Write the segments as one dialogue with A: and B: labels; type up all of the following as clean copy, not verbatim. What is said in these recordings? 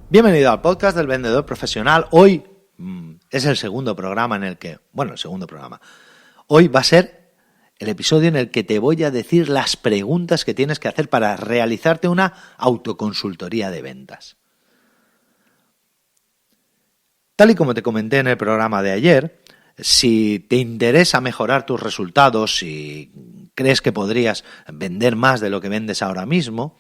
A: Bienvenido al podcast del vendedor profesional. Hoy es el segundo programa Hoy va a ser el episodio en el que te voy a decir las preguntas que tienes que hacer para realizarte una autoconsultoría de ventas. Tal y como te comenté en el programa de ayer, si te interesa mejorar tus resultados, si crees que podrías vender más de lo que vendes ahora mismo,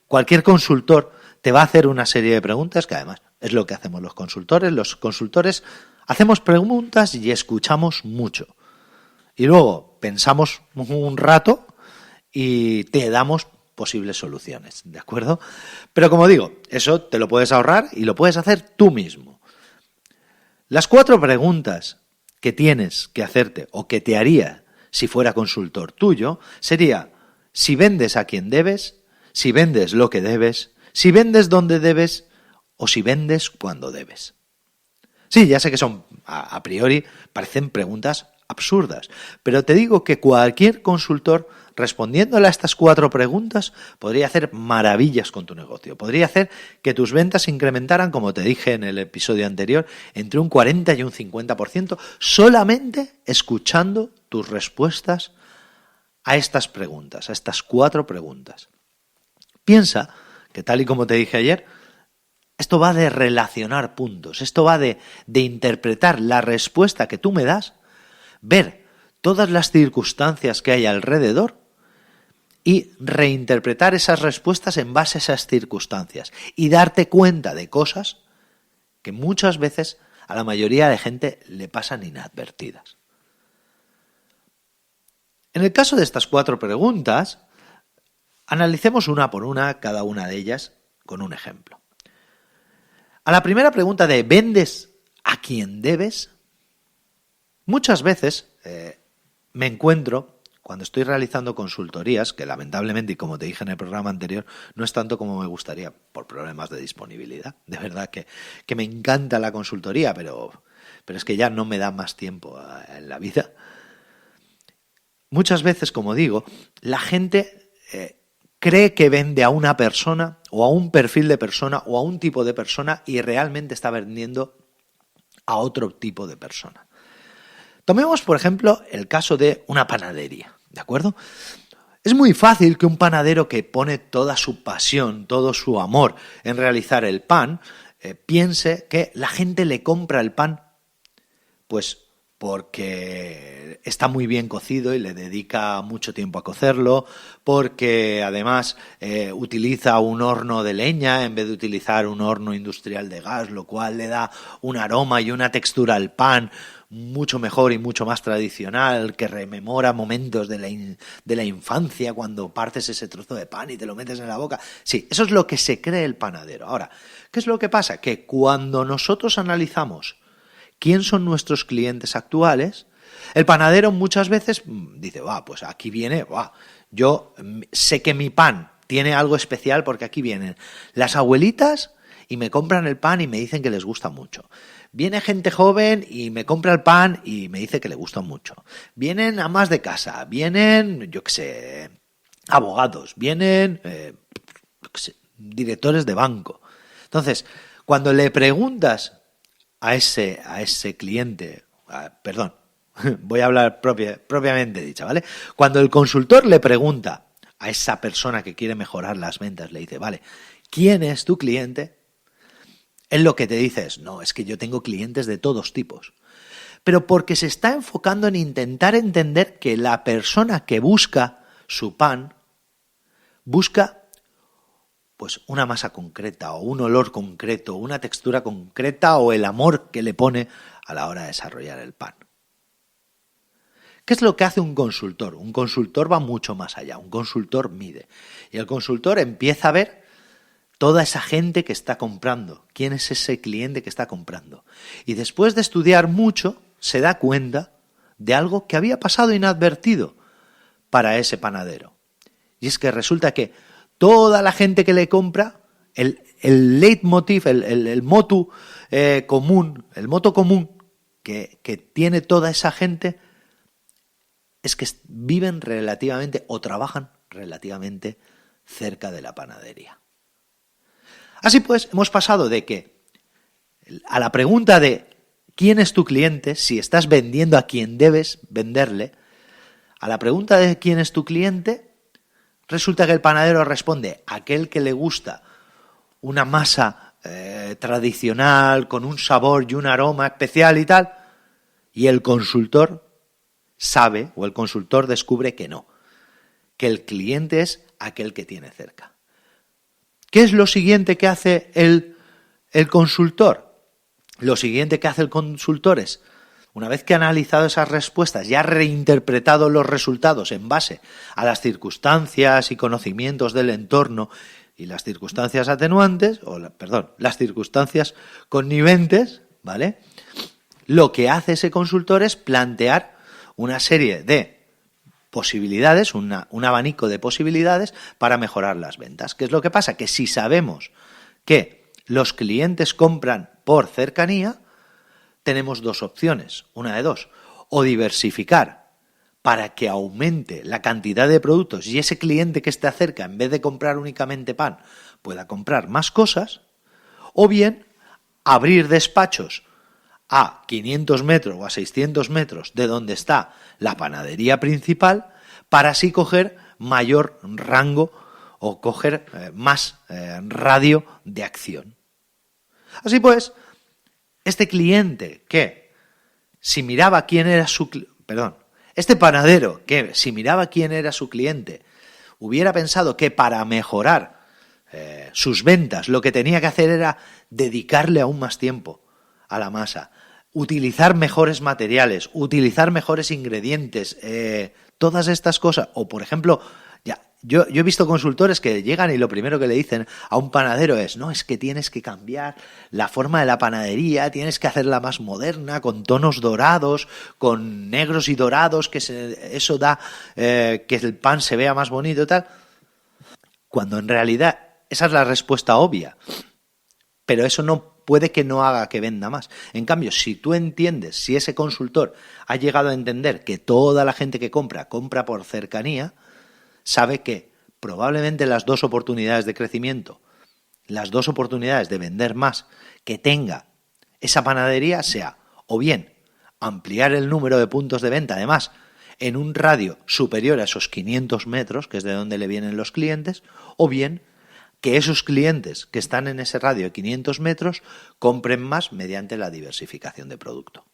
A: cualquier consultor te va a hacer una serie de preguntas que además es lo que hacemos los consultores. Los consultores hacemos preguntas y escuchamos mucho. Y luego pensamos un rato y te damos posibles soluciones, ¿de acuerdo? Pero como digo, eso te lo puedes ahorrar y lo puedes hacer tú mismo. Las 4 preguntas que tienes que hacerte o que te haría si fuera consultor tuyo sería si vendes a quien debes, si vendes lo que debes, si vendes donde debes o si vendes cuando debes. Sí, ya sé que son, a priori, parecen preguntas absurdas, pero te digo que cualquier consultor, respondiéndole a estas 4 preguntas, podría hacer maravillas con tu negocio. Podría hacer que tus ventas se incrementaran, como te dije en el episodio anterior, entre un 40 y un 50%, solamente escuchando tus respuestas a estas preguntas, a estas 4 preguntas. Piensa que, tal y como te dije ayer, esto va de relacionar puntos, esto va de interpretar la respuesta que tú me das, ver todas las circunstancias que hay alrededor y reinterpretar esas respuestas en base a esas circunstancias y darte cuenta de cosas que muchas veces a la mayoría de gente le pasan inadvertidas. En el caso de estas 4 preguntas, analicemos una por una cada una de ellas con un ejemplo. A la primera pregunta de ¿vendes a quien debes? Muchas veces me encuentro, cuando estoy realizando consultorías, que lamentablemente, y como te dije en el programa anterior, no es tanto como me gustaría por problemas de disponibilidad. De verdad que me encanta la consultoría, pero es que ya no me da más tiempo en la vida. Muchas veces, como digo, la gente cree que vende a una persona o a un perfil de persona o a un tipo de persona y realmente está vendiendo a otro tipo de persona. Tomemos, por ejemplo, el caso de una panadería, ¿de acuerdo? Es muy fácil que un panadero que pone toda su pasión, todo su amor en realizar el pan, piense que la gente le compra el pan, pues porque está muy bien cocido y le dedica mucho tiempo a cocerlo, porque además utiliza un horno de leña en vez de utilizar un horno industrial de gas, lo cual le da un aroma y una textura al pan mucho mejor y mucho más tradicional, que rememora momentos de la infancia cuando partes ese trozo de pan y te lo metes en la boca. Sí, eso es lo que se cree el panadero. Ahora, ¿qué es lo que pasa? Que cuando nosotros analizamos quién son nuestros clientes actuales, el panadero muchas veces dice, pues aquí viene, yo sé que mi pan tiene algo especial porque aquí vienen las abuelitas y me compran el pan y me dicen que les gusta mucho. Viene gente joven y me compra el pan y me dice que le gusta mucho. Vienen amas de casa, vienen, abogados, vienen directores de banco. Entonces, cuando le preguntas a ese cliente, voy a hablar propiamente dicha, ¿vale? Cuando el consultor le pregunta a esa persona que quiere mejorar las ventas, le dice, vale, ¿quién es tu cliente? Él lo que te dice es, no, es que yo tengo clientes de todos tipos. Pero porque se está enfocando en intentar entender que la persona que busca su pan busca pues una masa concreta o un olor concreto, una textura concreta o el amor que le pone a la hora de desarrollar el pan. ¿Qué es lo que hace un consultor? Un consultor va mucho más allá, un consultor mide. Y el consultor empieza a ver toda esa gente que está comprando, quién es ese cliente que está comprando. Y después de estudiar mucho, se da cuenta de algo que había pasado inadvertido para ese panadero. Y es que resulta que toda la gente que le compra, el leitmotiv, el motu común, el moto común que tiene toda esa gente es que viven relativamente o trabajan relativamente cerca de la panadería. Así pues, hemos pasado de que a la pregunta de quién es tu cliente, si estás vendiendo a quien debes venderle, a la pregunta de quién es tu cliente, resulta que el panadero responde aquel que le gusta una masa tradicional, con un sabor y un aroma especial y tal, y el consultor sabe, o el consultor descubre que no, que el cliente es aquel que tiene cerca. ¿Qué es lo siguiente que hace el consultor? Lo siguiente que hace el consultor es, una vez que ha analizado esas respuestas y ha reinterpretado los resultados en base a las circunstancias y conocimientos del entorno y las circunstancias atenuantes, las circunstancias conniventes, ¿vale? Lo que hace ese consultor es plantear una serie de posibilidades, un abanico de posibilidades para mejorar las ventas. ¿Qué es lo que pasa? Que si sabemos que los clientes compran por cercanía, tenemos dos opciones, una de dos, o diversificar para que aumente la cantidad de productos y ese cliente que esté cerca, en vez de comprar únicamente pan, pueda comprar más cosas, o bien abrir despachos a 500 metros o a 600 metros de donde está la panadería principal para así coger mayor rango o coger más radio de acción. Así pues, este cliente que si miraba quién era este panadero que si miraba quién era su cliente hubiera pensado que para mejorar sus ventas lo que tenía que hacer era dedicarle aún más tiempo a la masa, utilizar mejores materiales, utilizar mejores ingredientes, todas estas cosas, o por ejemplo, yo he visto consultores que llegan y lo primero que le dicen a un panadero es, no, es que tienes que cambiar la forma de la panadería, tienes que hacerla más moderna, con tonos dorados, con negros y dorados, que eso da que el pan se vea más bonito y tal, cuando en realidad esa es la respuesta obvia, pero eso no puede que no haga que venda más. En cambio, si tú entiendes, si ese consultor ha llegado a entender que toda la gente que compra por cercanía, sabe que probablemente las dos oportunidades de crecimiento, las dos oportunidades de vender más que tenga esa panadería sea o bien ampliar el número de puntos de venta, además en un radio superior a esos 500 metros, que es de donde le vienen los clientes, o bien que esos clientes que están en ese radio de 500 metros compren más mediante la diversificación de producto.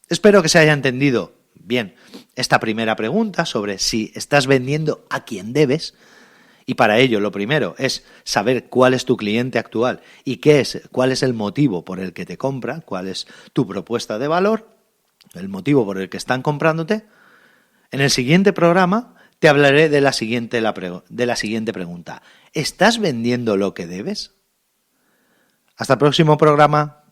A: Espero que se haya entendido bien esta primera pregunta sobre si estás vendiendo a quien debes, y para ello lo primero es saber cuál es tu cliente actual y cuál es el motivo por el que te compra, cuál es tu propuesta de valor, el motivo por el que están comprándote. En el siguiente programa te hablaré de la siguiente pregunta. ¿Estás vendiendo lo que debes? Hasta el próximo programa.